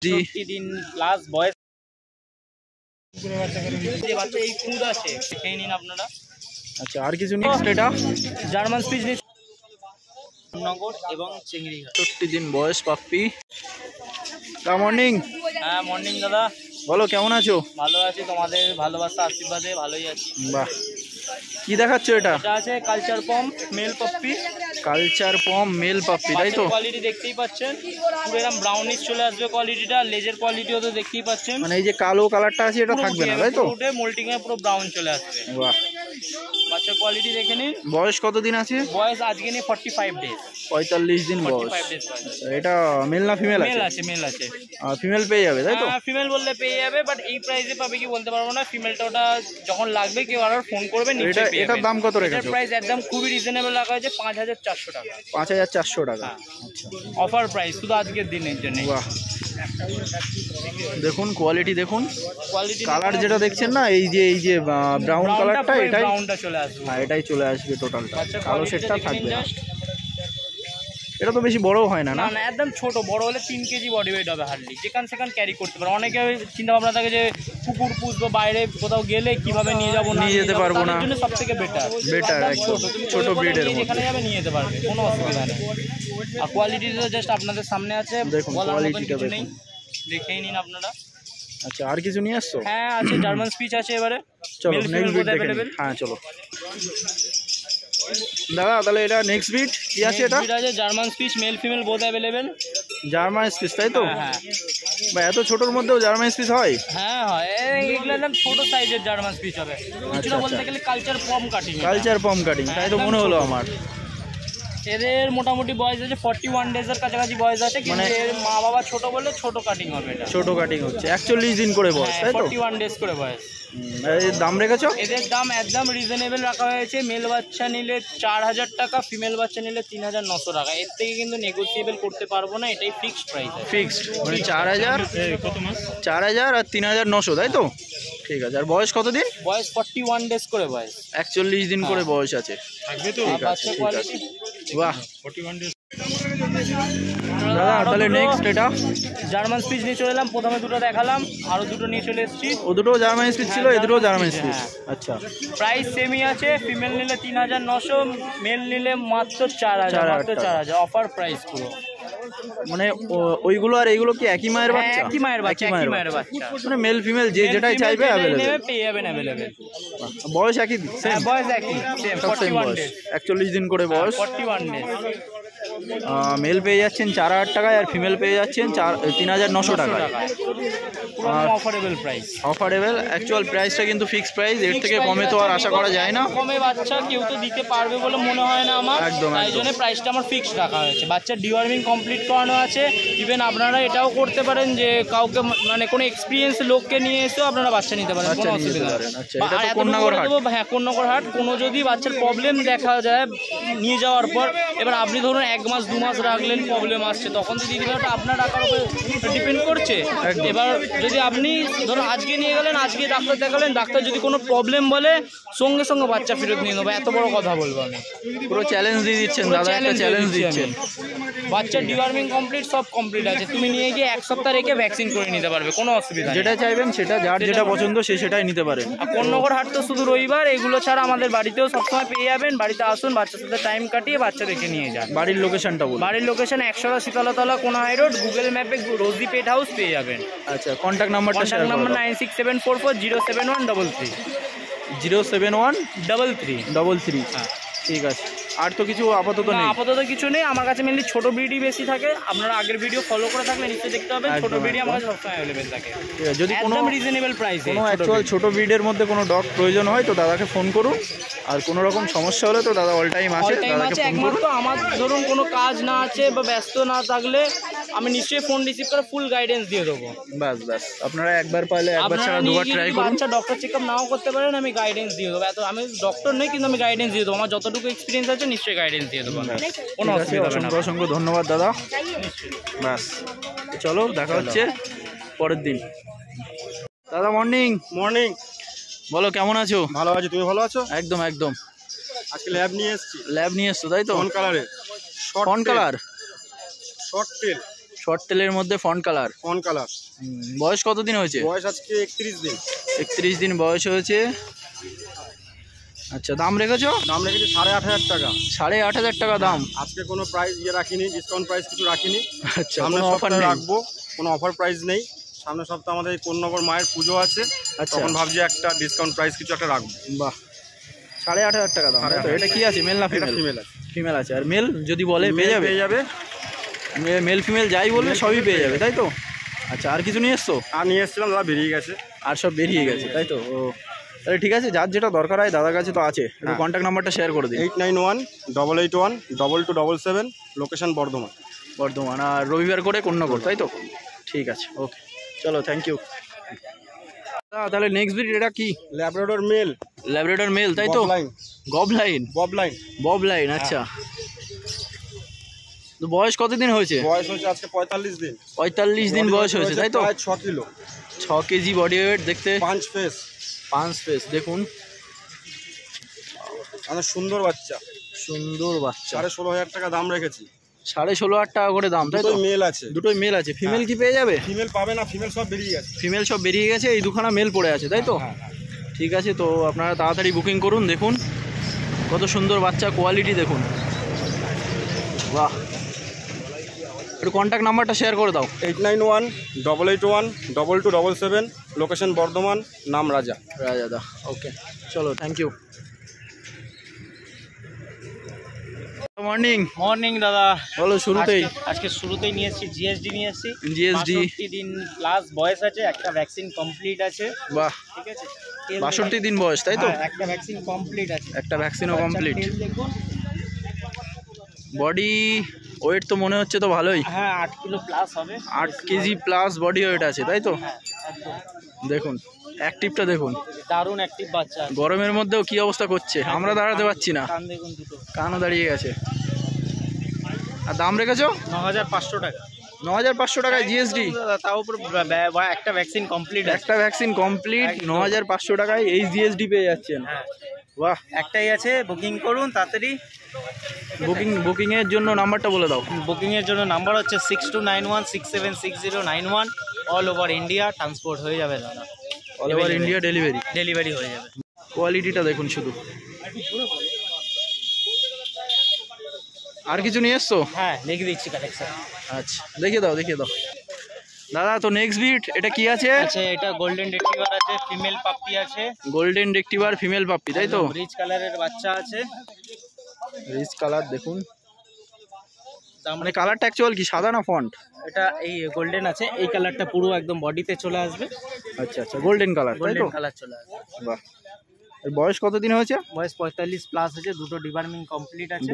জি दिन প্লাস বয়স বাচ্চা এই খুদ আছে খেয়ে নিন আপনারা। আচ্ছা, আর কিছু নেক্সট এটা জার্মান স্পিচ নগর এবং চিংড়ি। 64 দিন বয়স পাপ্পি। মর্নিং। হ্যাঁ মর্নিং দাদা, বলো কেমন আছো? ভালো আছি, তোমাদের ভালোবাসা আশীর্বাদে ভালোই আছি। বাহ, কি দেখাচ্ছ এটা? এটা আছে কালচার পম মেল পাপ্পি। কালচার পম মেল পাপ্পি, তাই তো? কোয়ালিটি দেখতেই পাচ্ছেন, পুরো এরকম ব্রাউনিশ চলে আসবে কোয়ালিটিটা। লেজের কোয়ালিটিও তো দেখতেই পাচ্ছেন, মানে এই যে কালো কালারটা আছে এটা থাকবে না, তাই তো? পুরোটা মোল্টিং এ পুরো ব্রাউন চলে আসবে। বাহ, বাচ্চার কোয়ালিটি দেখে নিন। বয়স কত দিন আছে? বয়স আজকে নিয়ে 45 ডেজ। 45 দিন বয়স। এটা মেল না ফিমেল আছে? মেল আছে, মেল আছে। ফিমেল পেয়ে যাবে, তাই তো? হ্যাঁ ফিমেল বললে পেয়ে যাবে, বাট এই প্রাইসে পাবে কি বলতে পারবো না। ফিমেলটা ওটা যখন লাগবে কেউ আর ফোন করবে নিচে পেয়ে যাবে। এটার দাম কত রেখেছো? এটার প্রাইস একদম খুবই রিজনেবল রাখা হয়েছে, 5400 টাকা। 5400 টাকা। আচ্ছা, অফার প্রাইস শুধু আজকের দিনের জন্য। বাহ, দেখুন কোয়ালিটি দেখুন। কোয়ালিটি কালার যেটা দেখছেন না, এই যে ব্রাউন কালারটা, এটাই ব্রাউনটা চলে আসবে। হ্যাঁ, এটাই চলে আসবে টোটালটা। আচ্ছা, কালো সেটটা থাকবে না। জাস্ট এটা তো বেশি বড়ও হয় না, না না? না একদম ছোট, বড় হলে 3 কেজি বডি ওয়েট হবে হার্ডলি। যেখান সেখান ক্যারি করতে পারে। অনেকে চিন্তা ভাবনা থাকে যে কুকুর পুষবো, বাইরে কোথাও গেলে কিভাবে নিয়ে যাবো, নিয়ে যেতে পারবো না, তার জন্য সবথেকে বেটার একদম ছোট ব্রিডের মধ্যে যেখানে যাবে নিয়ে যেতে পারবে, কোনো অসুবিধা নেই। আর কোয়ালিটি তো জাস্ট আপনাদের সামনে আছে, দেখুন কোয়ালিটিটা দেখুন, দেখেই নিন আপনারা। আচ্ছা, আর কিছু নিয়ে আসছো? হ্যাঁ আছে, জার্মান স্পিচ আছে। এবারে চলো নেক্সট বিট দেখে নিই। হ্যাঁ চলো দাদা, তাহলে এটা নেক্সট বিট কি আছে? এটা আছে German speech, male female both available. German speech, তাই তো? হ্যাঁ বা এত ছোটর মধ্যেও জার্মান স্পিচ হয়? হ্যাঁ হয়, এগুলো একদম ছোট সাইজের জার্মান স্পিচ হবে। কিছুটা বলতে গেলে কালচার পম কাটিং। কালচার পম কাটিং, তাই তো মনে হলো আমার। এদের মোটামুটি বয়স আছে 41 ডেজের কাছাকাছি বয়স আছে, কিন্তু এর মা বাবা ছোট বলে ছোট কাটিং হবে। এটা ছোট কাটিং হচ্ছে, 41 দিন করে বয়স, তাই তো? 41 ডেজ করে বয়স। এর দাম রেখেছো? এদের দাম একদম রিজনেবল রাখা হয়েছে। মেল বাচ্চা নিলে 4000 টাকা, ফিমেল বাচ্চা নিলে 3900 টাকা। এর থেকে কিন্তু নেগোসিয়েবল করতে পারবো না, এটাই ফিক্সড প্রাইস। ফিক্সড মানে 4000 আর 3900, তাই তো? ঠিক আছে। আর বয়স কত দিন? বয়স 41 ডেজ করে বয়স, 41 দিন করে বয়স আছে, থাকবে তো? ঠিক আছে, ঠিক আছে। বাহ, 41 ডেজ। দাদা তাহলে নেক্সট এটা জার্মান স্পিচ নিয়ে চলে এলাম। প্রথমে দুটো দেখালাম, আরো দুটো নিয়ে চলে এসেছি। ও দুটো জার্মান স্পিচ ছিল, এই দুটো জার্মান স্পিচ। আচ্ছা, প্রাইস সেমই আছে। ফিমেল নিলে 3900, মেল নিলে মাত্র 4000। অফার প্রাইস পুরো। মানে ওইগুলো আর এইগুলো কি একই মায়ের বাচ্চা? একই মায়ের বাচ্চা, একই মায়ের বাচ্চা। মানে মেল ফিমেল যে যেটাই চাইবে अवेलेबल পেয়ে যাবেন अवेलेबल। বয়স একই? হ্যাঁ বয়স একই, সেম 41 ডেজ, 41 দিন করে বয়স। 41 ডেজ। মেল পেয়ে যাচ্ছেন 4000 টাকায়, আর ফিমেল পেয়ে যাচ্ছেন 3900 টাকায়। অফারেবল প্রাইস। অফারেবল, অ্যাকচুয়াল প্রাইসটা কিন্তু ফিক্সড প্রাইস, এর থেকে কমে তো আর আশা করা যায় না। কমে বাচ্চা কেউ তো দিতে পারবে বলে মনে হয় না আমার, একদম। তাই জন্য প্রাইসটা আমার ফিক্সড রাখা হয়েছে। বাচ্চার ডিওয়ার্মিং কমপ্লিট করানো আছে। ইভেন আপনারা এটাও করতে পারেন যে কাউকে মানে কোনো এক্সপিরিয়েন্স লোককে নিয়ে এসেও আপনারা বাচ্চা নিতে পারেন, কোনো অসুবিধা নেই। হ্যাঁ কোন্নগর হাট। কোনো যদি বাচ্চার প্রবলেম দেখা যায় নিয়ে যাওয়ার পর, এবার আপনি ধরুন 1 মাস 2 মাস রাখলেন, প্রবলেম আসছে, তখন যদি ওটা আপনার রাখার উপর ডিপেন্ড করছে। এবার যদি আপনি ধরুন আজকে নিয়ে গেলেন, আজকে ডাক্তার দেখালেন, ডাক্তার যদি কোনো প্রবলেম বলে সঙ্গে সঙ্গে বাচ্চা ফেরত নিয়ে নেবো, এত বড় কথা বলবো আমি। পুরো চ্যালেঞ্জ দিয়ে দিচ্ছেন দাদা, একটা চ্যালেঞ্জ দিচ্ছেন। বাচ্চার ডিওয়ার্মিং কমপ্লিট, সব কমপ্লিট আছে। তুমি নিয়ে গিয়ে 1 সপ্তাহ রেখে ভ্যাকসিন করে নিতে পারবে, কোনো অসুবিধা নেই। যেটা চাইবেন সেটা, যার যেটা পছন্দ সে সেটাই নিতে পারেন। আর কোন্নগর হাট তো শুধু রবিবার, এগুলো ছাড়া আমাদের বাড়িতেও সবসময় পেয়ে যাবেন। বাড়িতে আসুন, বাচ্চার সাথে টাইম কাটিয়ে বাচ্চা রেখে নিয়ে যান। বাড়ির লোকেশনটা বলুন। বাড়ির লোকেশন 100 শীতলাতলা কোনা হাই রোড, গুগল ম্যাপে রোজি পেট হাউস পেয়ে যাবেন। আচ্ছা, কন্ট্যাক্ট নাম্বারটা শেয়ার করুন। নাম্বার 9674407133 0713333। হ্যাঁ ঠিক আছে। আর তো কিছু আপাতত নেই? আপাতত কিছু নেই। আমার কাছে মেনলি ছোট ব্রিডই বেশি থাকে। আপনারা আগের ভিডিও ফলো করে থাকলে নিশ্চয়ই দেখতে পাবেন, ছোট ব্রিডই আমার কাছে সবসময় অ্যাভেলেবেল থাকে। যদি কোনো রিজনেবল প্রাইসে কোনো অ্যাকচুয়াল ছোট ব্রিডের মধ্যে কোনো ডগ প্রয়োজন হয় তো দাদাকে ফোন করুন। আর কোনো রকম সমস্যা হলে তো দাদা অল টাইম আছে, দাদাকে ফোন করুন। একমাত্র আমার ধরুন কোনো কাজ না আছে বা ব্যস্ত না থাকলে আমি নিশ্চয়ই ফোন রিসিভ করে ফুল গাইডেন্স দিয়ে দেবো। বাস আপনারা একবার পাইলে একবার ছাড়া দুবার ট্রাই করুন। বাচ্চা ডক্টর চেকআপ নাও করতে পারেন, আমি গাইডেন্স দিয়ে দেবো। এত আমি ডক্টর নই, কিন্তু আমি গাইডেন্স দিয়ে দেবো। আমার যতটুকু এক্সপিরিয়েন্স আছে নিশ্চয়ই গাইডেন্স দিয়ে দেবো। কোনো অসুবিধা হবে না। অসংখ্য ধন্যবাদ দাদা। বাস চলো, দেখা হচ্ছে পরের দিন। দাদা মর্নিং। মর্নিং। বলো কেমন আছো? ভালো আছি, তুমি ভালো আছো? একদম একদম। আজকে ল্যাব নিয়ে এসেছি। ল্যাব নিয়ে এসছো, তাই তো? ফন কালারে, ফন কালার, শর্ট শর্ট তেলের মধ্যে ফন্ট কালার। বয়স কতদিন হয়েছে? বয়স আজকে 31 দিন। 31 দিন বয়স হয়েছে। আচ্ছা, দাম রেখেছো? দাম রেখেছি 8,500 টাকা। 8,500 টাকা দাম। আজকে কোনো প্রাইস রাখিনি, ডিসকাউন্ট প্রাইস কিছু রাখিনি। আচ্ছা, সামনের কোনো অফার সপ্তাহে নেই? রাখবো, কোনো অফার প্রাইস নেই। সামনের সপ্তাহে আমাদের এই কোন্নগর মায়ের পুজো আছে, তখন ভাবছি একটা ডিসকাউন্ট প্রাইস কিছু একটা রাখবো। বাহ, 8,500 টাকা দাম। তো এটা কি আছে, মেল না ফিমেল? ফিমেল আছে। ফিমেল আছে। আর মেল যদি বলে পেয়ে যাবে? মেল ফিমেল যাই বলবে সবই পেয়ে যাবে, তাই তো? আচ্ছা, আর কিছু নিয়ে এসছো? আর নিয়ে এসেছিলাম, দাদা বেরিয়ে গেছে। আর সব বেরিয়ে গেছে, তাই তো? ও তাহলে ঠিক আছে, যার যেটা দরকার হয় দাদার কাছে তো আছে। একটু কন্ট্যাক্ট নাম্বারটা শেয়ার করে দিন। 8918812277, লোকেশন বর্ধমান। বর্ধমান, আর রবিবার করে কোন্নগর, তাই তো? ঠিক আছে, ওকে, চলো, থ্যাংক ইউ। তাহলে নেক্সট ব্রিড এটা কি? Labrador mail. ল্যাব্রাডর মেল, তাই তো? ববলাইন। আচ্ছা, তো বয়স কতদিন হয়েছে? বয়স হচ্ছে আজকে 45 দিন। 45 দিন বয়স হয়েছে, তাই তো? 6 কিলো, 6 কেজি বডি ওয়েট। দেখতে 5 ফেস দেখুন, অনেক সুন্দর বাচ্চা। 16,500 টাকা দাম রেখেছি। 16,500 টাকা করে দাম, তাই তো? মেল আছে, দুটোই মেল আছে। ফিমেল কি পেয়ে যাবে? ফিমেল পাবে না, ফিমেল সব বেরিয়ে গেছে। ফিমেল সব বেরিয়ে গেছে, এই দুখানা মেল পড়ে আছে, তাই তো? ঠিক আছে, তো আপনারা তাড়াতাড়ি বুকিং করুন। দেখুন কত সুন্দর বাচ্চা, কোয়ালিটি দেখুন। বাহ, একটু কন্ট্যাক্ট নাম্বারটা শেয়ার করে দাও। 8918812277, লোকেশন বর্ধমান, নাম রাজা। ওকে, চলো, থ্যাংক ইউ। মর্নিং দাদা। বলো, শুরুতেই আজকে শুরুতেই নিয়ে এসেছি জিএসডি নিয়ে এসেছি। 65 দিন প্লাস বয়স আছে, একটা ভ্যাকসিন কমপ্লিট আছে। বাহ, ঠিক আছে, 62 দিন বয়স, তাই তো? একটা ভ্যাকসিন কমপ্লিট আছে। একটা ভ্যাকসিনও কমপ্লিট। বডি ওয়েট তো মনে হচ্ছে তো ভালোই। হ্যাঁ, 8 কিলো প্লাস হবে। 8 কেজি প্লাস বডি ওয়েট আছে, তাই তো? একদম। দেখুন অ্যাক্টিভটা দেখুন, দারুণ অ্যাক্টিভ বাচ্চা। গরমের মধ্যেও কি অবস্থা করছে, আমরা দাঁড়াতে পারছি না। কান দেখুন, দুটো কানও দাঁড়িয়ে গেছে। আর দাম রেখেছো? 9,500 টাকা। 9,500 টাকায় জিএসডি, তাও উপর একটা ভ্যাকসিন কমপ্লিট। 9,500 টাকায় এই জিএসডি পেয়ে যাচ্ছেন। বাহ, একটাই আছে, বুকিং করুন তাড়াতাড়ি। বুকিং এর জন্য নাম্বারটা বলে দাও। বুকিং এর জন্য নাম্বার হচ্ছে 6291676091। অল ওভার ইন্ডিয়া ট্রান্সপোর্ট হয়ে যাবে দাদা। অল ওভার ইন্ডিয়া ডেলিভারি হয়ে যাবে। কোয়ালিটিটা দেখুন শুধু। আর কিছু নিয়ে এসছো? হ্যাঁ, লিখে দিচ্ছি কালেকশন। আচ্ছা, দেখিয়ে দাও দাদা। তো নেক্সট বিট এটা কি আছে? আচ্ছা, এটা গোল্ডেন রেট্রিভার আছে, ফিমেল পাপ্পি আছে। গোল্ডেন রেট্রিভার ফিমেল পাপ্পি, তাই তো? রিচ কালারের বাচ্চা আছে। রিচ কালার দেখুন, মানে কালারটা অ্যাকচুয়াল কি সাদা না ফন্ট? এটা এই গোল্ডেন আছে, এই কালারটা পুরো একদম বডিতে চলে আসবে। আচ্ছা, গোল্ডেন কালার, তাই তো? কালার চলে আসবে। বাহ, এর বয়স কতদিন হয়েছে? বয়স 45 প্লাস আছে, দুটো ডিওয়ার্মিং কমপ্লিট আছে।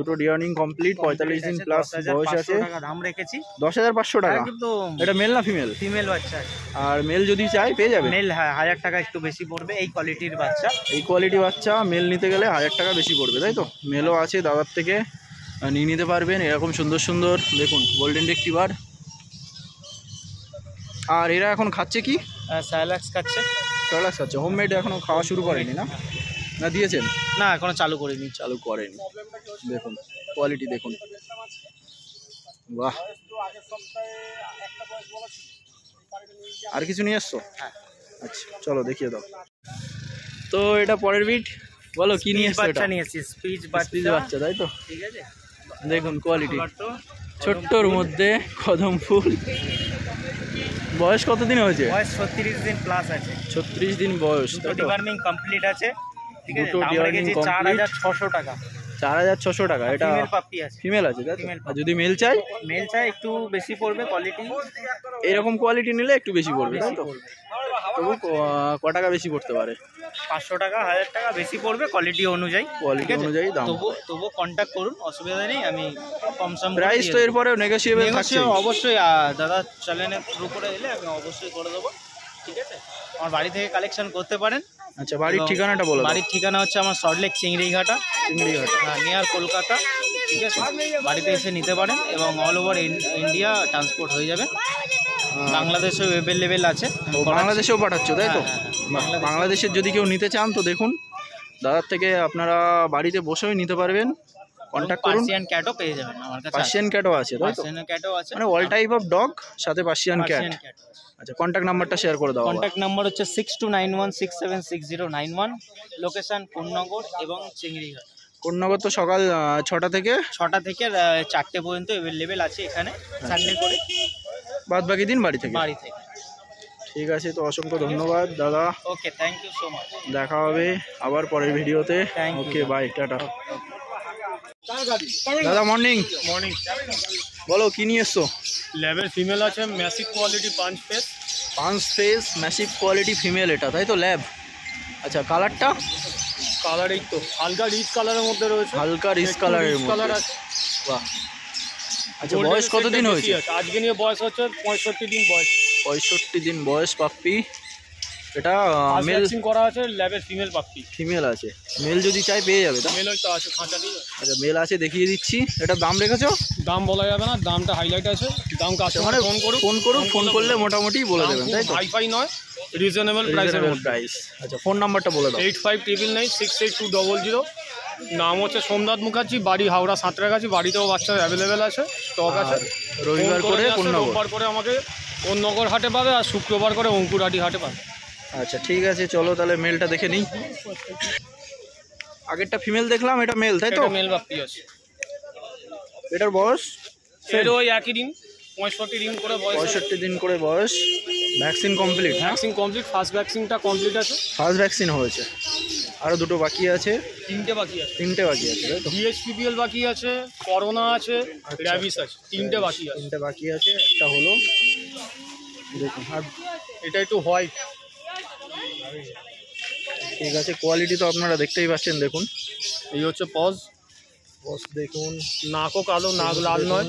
45 দিন প্লাস বয়স আছে। দাম রেখেছি 10,500 টাকা। এটা মেল না ফিমেল? ফিমেল বাচ্চা আছে। আর মেল যদি চাই পেয়ে যাবে? মেল 1,000 টাকা একটু বেশি পড়বে। এই কোয়ালিটির বাচ্চা, মেল নিতে গেলে 1,000 টাকা বেশি পড়বে, তাই তো? মেলও আছে, দাদার থেকে নিয়ে নিতে পারবেন। এরকম সুন্দর দেখুন গোল্ডেন রেট্রিভার। আর এরা এখন খাচ্ছে কি? স্যালাক্স খাচ্ছে। হোমমেড এখনো খাওয়া শুরু করেনি না দিয়েছেন? না, এখনো চালু করেনি। দেখুন কোয়ালিটি দেখুন। বাহ, আর কিছু নিয়ে এসছো? আচ্ছা, চলো দেখিয়ে দাও। তো এটা পরের বিট, বলো কি নিয়ে এসছো? বাচ্চা নিয়েছি, স্পিচ বাচ্চা, তাই তো? ঠিক আছে, দেখুন কোয়ালিটি, ছোট্টর মধ্যে কদম ফুল। বয়স কতদিন হয়েছে? বয়স 36 দিন প্লাস আছে। 36 দিন বয়স, ডিওয়ার্মিং কমপ্লিট আছে। ঠিক আছে, দুটো ডিওয়ার্মিং কমপ্লিট। 4,600 টাকা। 4,600 টাকা। এটা ফিমেল পাপ্পি আছে। ফিমেল আছে, আর যদি মেল চাই? মেল চাই একটু বেশি পড়বে। কোয়ালিটি এরকম কোয়ালিটি নিলে একটু বেশি পড়বে, তাই তো? তবু ক টাকা বেশি পড়তে পারে? 500 টাকা 1,000 টাকা বেশি পড়বে কোয়ালিটি অনুযায়ী দাম। তবু কন্ট্যাক্ট করুন, অসুবিধা নেই। আমি কমসম প্রাইস তো এরপরেও নেগোশিয়েবল থাকছে অবশ্যই। দাদা চ্যানেলে থ্রু করে এলে আমি অবশ্যই করে দেবো, ঠিক আছে? আমার বাড়ি থেকে কালেকশন করতে পারেন। আচ্ছা, বাড়ির ঠিকানাটা বলো। বাড়ির ঠিকানা হচ্ছে আমার সল্টলেক চিংড়িঘাটা, নিয়ার কলকাতা, ঠিক আছে? বাড়িতে এসে নিতে পারেন এবং অল ওভার ইন্ডিয়া ট্রান্সপোর্ট হয়ে যাবে। বাংলাদেশেও অ্যাভেলেবেল আছে। বাংলাদেশেও পাঠাচ্ছ, তাই তো? বাংলাদেশের যদি কেউ নিতে চান তো দেখুন, দাদার থেকে আপনারা বাড়িতে বসেও নিতে পারবেন, কন্ট্যাক্ট করুন। পার্সিয়ান ক্যাটও পেয়ে যাবেন আমার কাছে। পার্সিয়ান ক্যাটও আছে, তাই তো? পার্সিয়ান ক্যাটও আছে, মানে অল টাইপ অফ ডগ সাথে পার্সিয়ান ক্যাট। Persian cat. আচ্ছা, কন্ট্যাক্ট নাম্বারটা শেয়ার করে দাও। কন্ট্যাক্ট নাম্বার হচ্ছে 6291676091, লোকেশন কোন্নগর এবং চিংড়িঘাট। কোন্নগর তো সকাল 6টা থেকে 6টা থেকে 4টে পর্যন্ত অ্যাভেলেবেল আছে এখানে, সানডে করে। বাদ বাকি দিন বাড়ি থেকে। বাড়ি থেকে। ঠিক আছে, তো অসংখ্য ধন্যবাদ দাদা। Okay, thank you so much. দেখা হবে আবার পরের ভিডিওতে। Thank you. Okay, bye, tata. দাদা মর্নিং। মর্নিং। বলো কি নিয়ে এসছো? ল্যাবের ফিমেল আছে, ম্যাসিভ কোয়ালিটি পাঁচ ফেস। পাঁচ ফেস ম্যাসিভ কোয়ালিটি ফিমেল, এটা তাই তো? ল্যাব। আচ্ছা, কালারটা? কালার এই তো হালকা রিচ কালারের মধ্যে রয়েছে। হালকা রিচ কালারের মধ্যে। কালার আছে। বাহ। আচ্ছা, বয়স কতদিন হয়েছে? আজকে নিয়ে বয়স হচ্ছে 65 দিন বয়স। 65 দিন বয়স পাপ্পি। এটা মেল ভ্যাকসিন করা আছে, ল্যাবের ফিমেল পাপ্পি। ফিমেল আছে, মেল যদি চাই পেয়ে যাবে তো? মেল হয়তো আছে খাঁচা দিয়ে। আচ্ছা, মেল আছে, দেখিয়ে দিচ্ছি। এটা দাম রেখেছো? দাম বলা যাবে না, দামটা হাইলাইট আছে। দাম কাস্টমার ফোন করুন, ফোন করলে মোটামুটি বলে দেবেন, তাই তো? হাইফাই নয়, রিজনেবল প্রাইসের মধ্যে। প্রাইস। আচ্ছা, ফোন নাম্বারটা বলে দাও। 8599968200। নাম হচ্ছে সোমনাথ মুখার্জি, বাড়ি হাওড়া সাঁতরাগাছি। বাড়িতেও বাচ্চা অ্যাভেলেবেল আছে, স্টক আছে। রবিবার করে কোন্নগর, রোববার করে আমাকে কোন্নগর হাটে পাবে, আর শুক্রবার করে অঙ্কুরহাটি হাটে পাবে। আচ্ছা ঠিক আছে, চলো তাহলে মেলটা দেখে নিই। আগেরটা ফিমেল দেখলাম, এটা মেল, তাই তো? মেল পাপ্পি আছে। এটার বয়স? এর ওই একই দিন, 65 দিন করে বয়স। 65 দিন করে বয়স। Vaccine complete? Vaccine complete, first ভ্যাকসিনটা কমপ্লিট আছে। ফার্স্ট ভ্যাকসিন হয়েছে, আরও দুটো বাকি আছে। 3টে বাকি আছে। 3টে বাকি আছে, তাই তো? DHPPL বাকি আছে, করোনা আছে, র্যাবিস আছে। 3টে বাকি আছে। 3টে বাকি আছে, একটা হলো। দেখুন, আর এটা একটু হোয়াইট। ঠিক আছে, কোয়ালিটি তো আপনারা দেখতেই পাচ্ছেন। দেখুন, এই হচ্ছে পজ। বস দেখুন, নাকও কালো, নাক লাল নয়।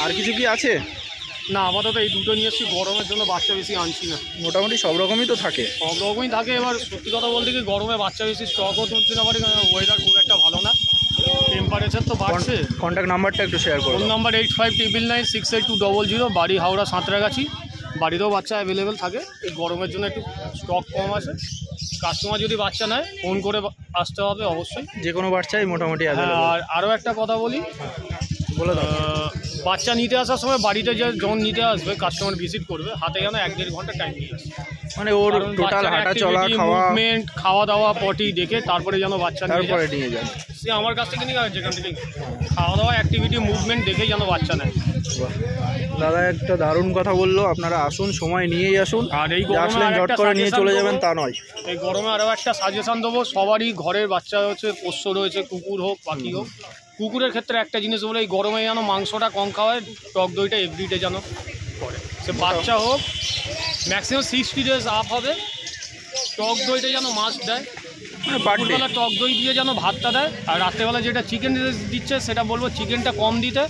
আর কিছু কি আছে? না, আপাতত এই দুটো নিয়ে এসেছি। গরমের জন্য বাচ্চা বেশি আনছি না। মোটামুটি সব রকমই তো থাকে। সব রকমই থাকে। এবার সত্যি কথা বলতে কি, গরমে বাচ্চা বেশি স্টকও তুলছি না, কারণ ওয়েদার খুব একটা ভালো না, টেম্পারেচার তো বাড়ছে। কন্ট্যাক্ট নাম্বারটা একটু শেয়ার করুন। ফোন নাম্বার 8599968200, বাড়ি হাওড়া সাঁতরাগাছি। বাড়িতেও বাচ্চা অ্যাভেলেবেল থাকে। এই গরমের জন্য একটু স্টক কম আছে। কাস্টমার যদি বাচ্চা নেয় ফোন করে আসতে হবে অবশ্যই। যে কোনো বাচ্চাই মোটামুটি হ্যাঁ, অ্যাভেলেবল। আর আরও একটা কথা বলি, বলে দাও। বাচ্চা নিতে আসার সময় বাড়িতে যে যখন নিতে আসবে, কাস্টমার ভিজিট করবে, হাতে যেন 1-1.5 ঘন্টা টাইম নিয়ে আসবে। মানে ওর টোটাল হাঁটা চলা, খাওয়া, মুভমেন্ট, খাওয়া দাওয়া, পটি দেখে তারপরে যেন বাচ্চা নিয়ে তারপরে যায়। নিয়ে যান। সে আমার কাছ থেকে নিয়ে যাবে, যেখান থেকে খাওয়া দাওয়া, অ্যাক্টিভিটি, মুভমেন্ট দেখেই যেন বাচ্চা নেয়। বাহ। দাদা একটা দারুণ কথা বললো, আপনারা আসুন, সময় নিয়েই আসুন। আর এই যে আসলেন গরমে জট করে নিয়ে চলে যাবেন তা নয়। এই গরমে আরও একটা সাজেশন দেবো, সবারই ঘরের বাচ্চা হচ্ছে, পোষ্য রয়েছে, কুকুর হোক পাখি হোক। কুকুরের ক্ষেত্রে একটা জিনিস বলে, এই গরমে যেন মাংসটা কম খাওয়ায়, টক দইটা এভরিডে যেন করে। সে বাচ্চা হোক, ম্যাক্সিমাম 60 ডেজ আপ হবে। টক দইটা যেন মাস্ট দেয়, মানে পার ডে। দুপুরবেলা টক দই দিয়ে যেন ভাতটা দেয়। আর রাত্রেবেলা যেটা চিকেন দিচ্ছে, সেটা বলবো চিকেনটা কম দিতে,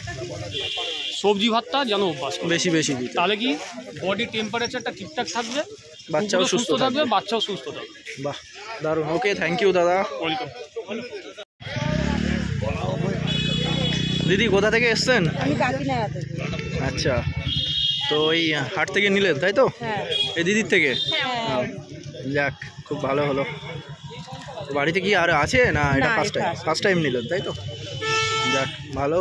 সবজি ভাতটা যেন অভ্যাস করে। বেশি বেশি দিতে। তাহলে কি বডি টেম্পারেচারটা ঠিকঠাক থাকবে, বাচ্চাও কুকুরও সুস্থ থাকবে, বাচ্চাও সুস্থ থাকবে। বাহ, দারুণ। ওকে, থ্যাংক ইউ দাদা। ওয়েলকাম। দিদি কোথা থেকে এসছেন? আমি কাকিনাড়া থেকে। আচ্ছা, তো এই হাট থেকে নিলেন, তাই তো? হ্যাঁ। এই দিদির থেকে? হ্যাঁ। যাক, খুব ভালো হলো। বাড়িতে কি আর আছে না? এটা না, ফার্স্ট টাইম? এটা ফার্স্ট টাইম নিলেন, তাই তো? যাক, ভালো,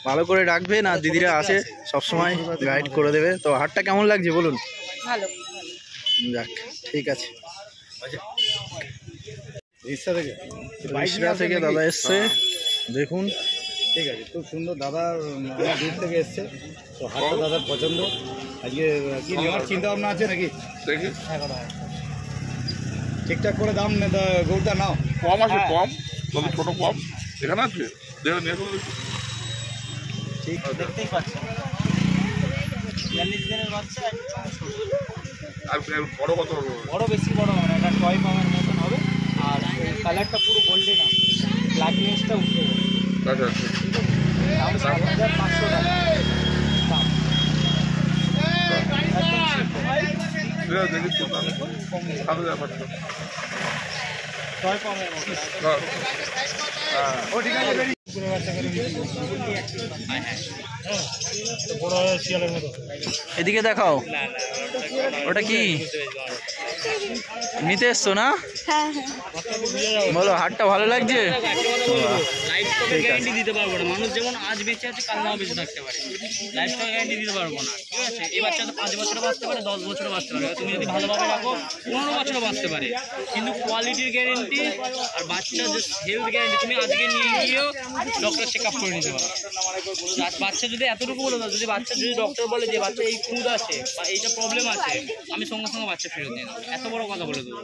ভালো করে রাখবেন। আর দিদিরা আছে, সবসময় গাইড করে দেবে। তো হাটটা কেমন লাগছে বলুন? ভালো। যাক, ঠিক আছে। রিসরা থেকে দাদা এসছে, দেখুন। ঠিক আছে, খুব সুন্দর দাদা, অনেক দূর থেকে এসছে। তো হাটটা দাদার পছন্দ। আজকে কি নেওয়ার চিন্তা ভাবনা আছে নাকি? ঠিকঠাক করে দাম গরুটা নাও। কম আছে, কম তবে ছোট কম এখানে আছে। দেখে নিয়ে আসুন। ঠিক, দেখতেই পাচ্ছেন 42 দিনের বাচ্চা, একদম ছোট। আর বড় কত হবে? বড় বেশি বড় হবে না, এটা টয় পামের মতন হবে। আর কালারটা পুরো গোল্ডেন হবে, ব্ল্যাকনেসটা উঠে যাবে। আচ্ছা আচ্ছা। দাম 7500 টাকা দাম। দেখি তো, ভালো ব্যাপারটা। টয় পামের মতন। বড় শিয়ালের মতো। এদিকে দেখাও, ওটা কি? নিতে এসছো না? হ্যাঁ হ্যাঁ। বলো হাটটা ভালো লাগছে? লাইফ স্টকের গ্যারান্টি দিতে পারবো না। মানুষ যেমন আজ বেঁচে আছে কাল নাও বেঁচে থাকতে পারে, লাইফ স্টকের গ্যারান্টি দিতে পারবো না। ঠিক আছে, এই বাচ্চা তো 5 বছরও বাঁচতে পারে, 10 বছরও বাঁচতে পারে, তুমি যদি ভালোভাবে রাখো 15 বছরও বাঁচতে পারে। কিন্তু কোয়ালিটির গ্যারেন্টি আর বাচ্চার যে হেলথ গ্যারেন্টি, তুমি আজকে নিয়ে গিয়েও ডক্টর চেক আপ করে নিতে পারো। বাচ্চা যদি এতটুকু বলে দাও, যদি বাচ্চা যদি ডক্টর বলে যে বাচ্চা এই খুদ আছে বা এইটা প্রবলেম আছে, আমি সঙ্গে সঙ্গে বাচ্চা ফেরত দিয়ে দেবো। এত বড় কথা বলে দেবো।